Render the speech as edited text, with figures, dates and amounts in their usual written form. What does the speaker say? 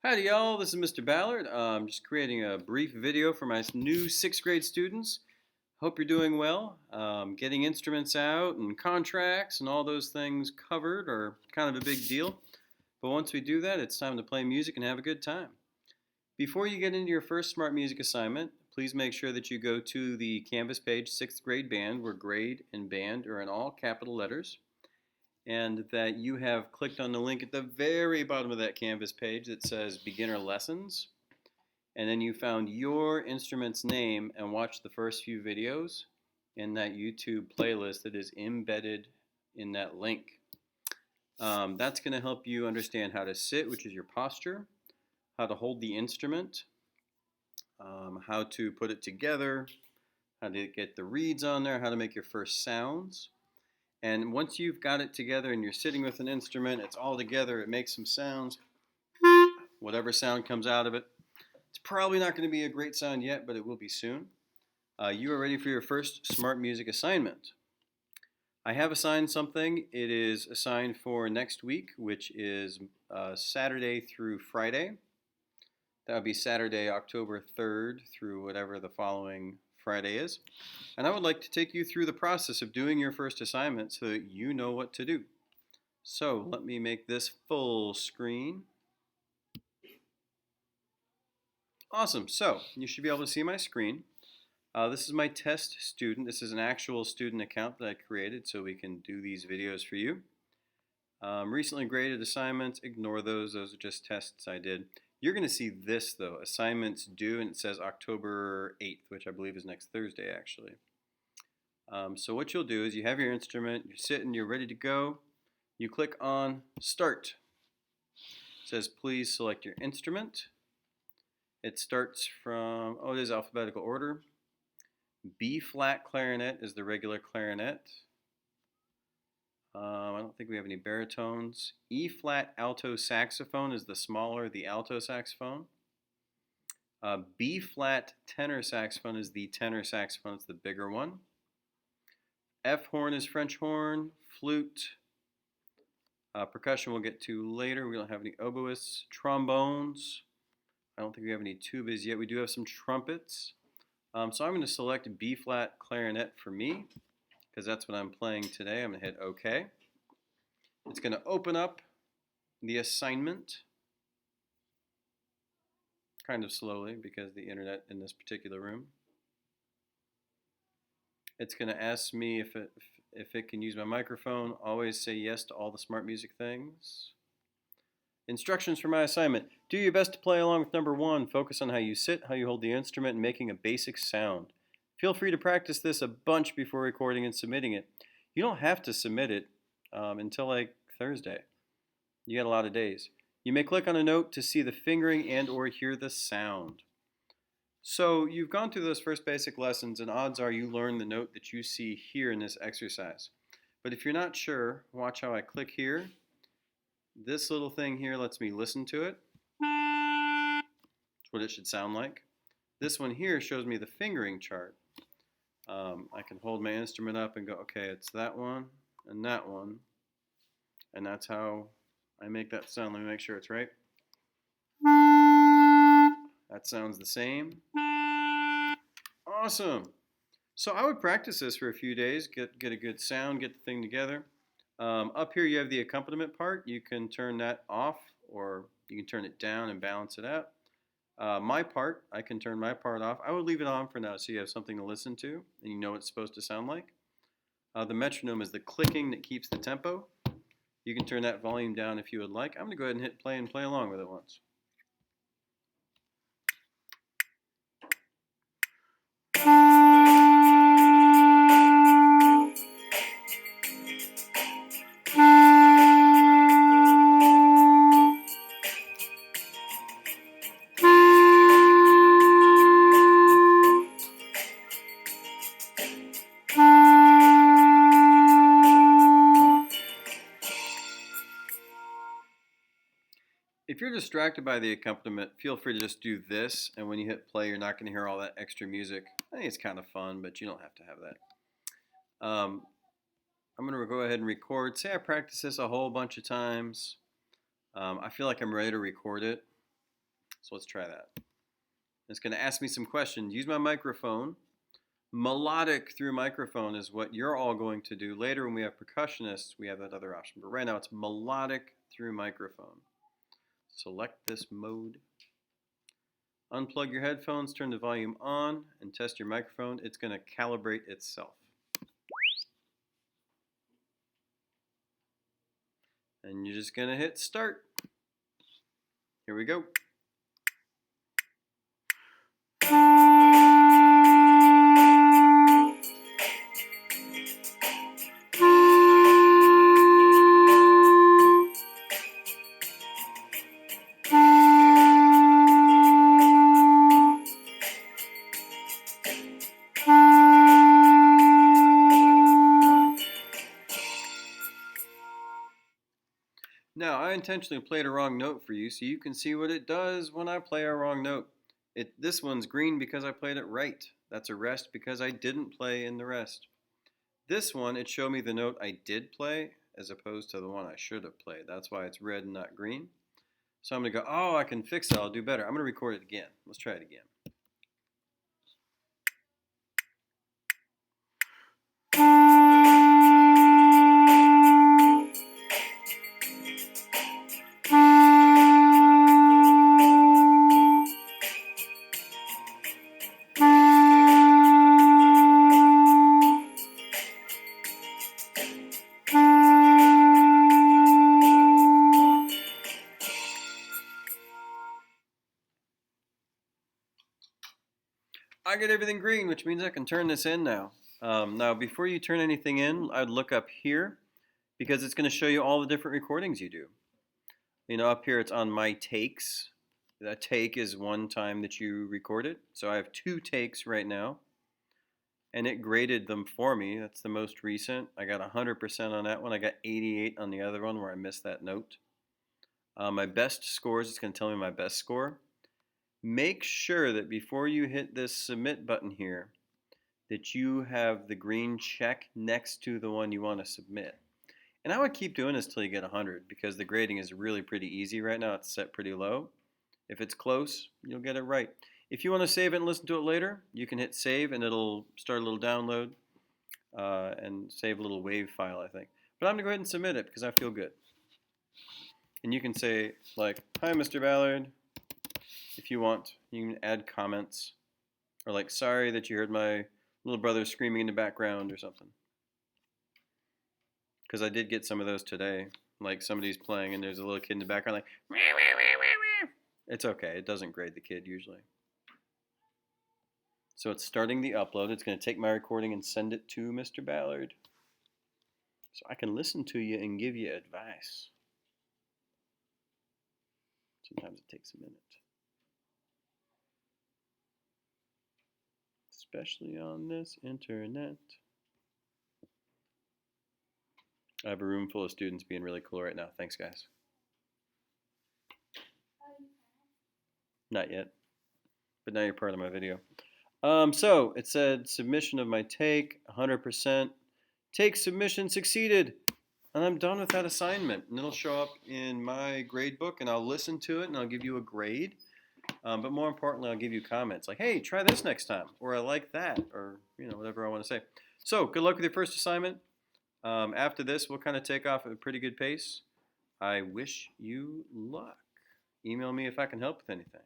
Howdy y'all, this is Mr. Ballard. I'm just creating a brief video for my new 6th grade students. Hope you're doing well. Getting instruments out and contracts and all those things covered are kind of a big deal. But once we do that, it's time to play music and have a good time. Before you get into your first Smart Music assignment, please make sure that you go to the Canvas page 6th grade band, where grade and band are in all capital letters, and that you have clicked on the link at the very bottom of that Canvas page that says Beginner Lessons, and then you found your instrument's name and watched the first few videos in that YouTube playlist that is embedded in that link. That's going to help you understand how to sit, which is your posture, how to hold the instrument, how to put it together, how to get the reeds on there, how to make your first sounds. And once you've got it together and you're sitting with an instrument, it's all together, it makes some sounds. Whatever sound comes out of it. It's probably not going to be a great sound yet, but it will be soon. You are ready for your first Smart Music assignment. I have assigned something. It is assigned for next week, which is Saturday through Friday. That would be Saturday, October 3rd through whatever the following Friday is. And I would like to take you through the process of doing your first assignment so that you know what to do. So let me make this full screen. Awesome. So you should be able to see my screen. This is my test student. This is an actual student account that I created so we can do these videos for you. Recently graded assignments, ignore those. Those are just tests I did. You're going to see this though, assignments due, and it says October 8th, which I believe is next Thursday actually. So what you'll do is you have your instrument, you're sitting, you're ready to go. You click on Start. It says please select your instrument. It starts from, it is alphabetical order. B flat clarinet is the regular clarinet. I don't think we have any baritones. E flat alto saxophone is the smaller, the alto saxophone. B flat tenor saxophone is the tenor saxophone, it's the bigger one. F horn is French horn. Flute. Percussion we'll get to later. We don't have any oboists. Trombones. I don't think we have any tubas yet. We do have some trumpets. So I'm going to select B flat clarinet for me, because that's what I'm playing today. I'm going to hit OK. It's going to open up the assignment kind of slowly because the internet in this particular room. It's going to ask me if it can use my microphone. Always say yes to all the Smart Music things. Instructions for my assignment. Do your best to play along with number 1. Focus on how you sit, how you hold the instrument, and making a basic sound. Feel free to practice this a bunch before recording and submitting it. You don't have to submit it until like Thursday. You got a lot of days. You may click on a note to see the fingering and or hear the sound. So you've gone through those first basic lessons, and odds are you learned the note that you see here in this exercise. But if you're not sure, watch how I click here. This little thing here lets me listen to it. That's what it should sound like. This one here shows me the fingering chart. I can hold my instrument up and go, okay, it's that one, and that's how I make that sound. Let me make sure it's right. That sounds the same. Awesome. So I would practice this for a few days, get a good sound, get the thing together. Up here you have the accompaniment part. You can turn that off, or you can turn it down and balance it out. My part, I can turn my part off. I would leave it on for now so you have something to listen to and you know what it's supposed to sound like. The metronome is the clicking that keeps the tempo. You can turn that volume down if you would like. I'm going to go ahead and hit play and play along with it once. If you're distracted by the accompaniment, feel free to just do this, and when you hit play, you're not going to hear all that extra music. I think it's kind of fun, but you don't have to have that. I'm going to go ahead and record. Say I practice this a whole bunch of times. I feel like I'm ready to record it. So let's try that. It's going to ask me some questions. Use my microphone. Melodic through microphone is what you're all going to do. Later when we have percussionists, we have that other option. But right now it's melodic through microphone. Select this mode. Unplug your headphones, turn the volume on, and test your microphone. It's going to calibrate itself. And you're just going to hit start. Here we go. Now, I intentionally played a wrong note for you so you can see what it does when I play a wrong note. This one's green because I played it right. That's a rest because I didn't play in the rest. This one, it showed me the note I did play as opposed to the one I should have played. That's why it's red and not green. So I'm going to go, oh, I can fix it. I'll do better. I'm going to record it again. Let's try it again. I get everything green, which means I can turn this in now. Now, before you turn anything in, I'd look up here because it's going to show you all the different recordings you do. You know, up here it's on my takes. That take is one time that you recorded. So I have 2 takes right now. And it graded them for me. That's the most recent. I got 100% on that one. I got 88 on the other one where I missed that note. My best scores, it's going to tell me my best score. Make sure that before you hit this submit button here, that you have the green check next to the one you want to submit. And I would keep doing this till you get 100 because the grading is really pretty easy right now. It's set pretty low. If it's close, you'll get it right. If you want to save it and listen to it later, you can hit save and it'll start a little download and save a little WAV file, I think. But I'm going to go ahead and submit it because I feel good. And you can say, like, hi, Mr. Ballard, if you want. You can add comments. Or like, sorry that you heard my little brother screaming in the background or something. Because I did get some of those today. Like somebody's playing and there's a little kid in the background like, wah, wah, wah, wah, wah. It's okay. It doesn't grade the kid usually. So it's starting the upload. It's going to take my recording and send it to Mr. Ballard. So I can listen to you and give you advice. Sometimes it takes a minute. Especially on this internet. I have a room full of students being really cool right now. Thanks, guys. Not yet. But now you're part of my video. So it said submission of my take, 100%. Take submission succeeded. And I'm done with that assignment. And it'll show up in my grade book and I'll listen to it and I'll give you a grade. But more importantly, I'll give you comments like, hey, try this next time. Or I like that. Or, you know, whatever I want to say. So good luck with your first assignment. After this, we'll kind of take off at a pretty good pace. I wish you luck. Email me if I can help with anything.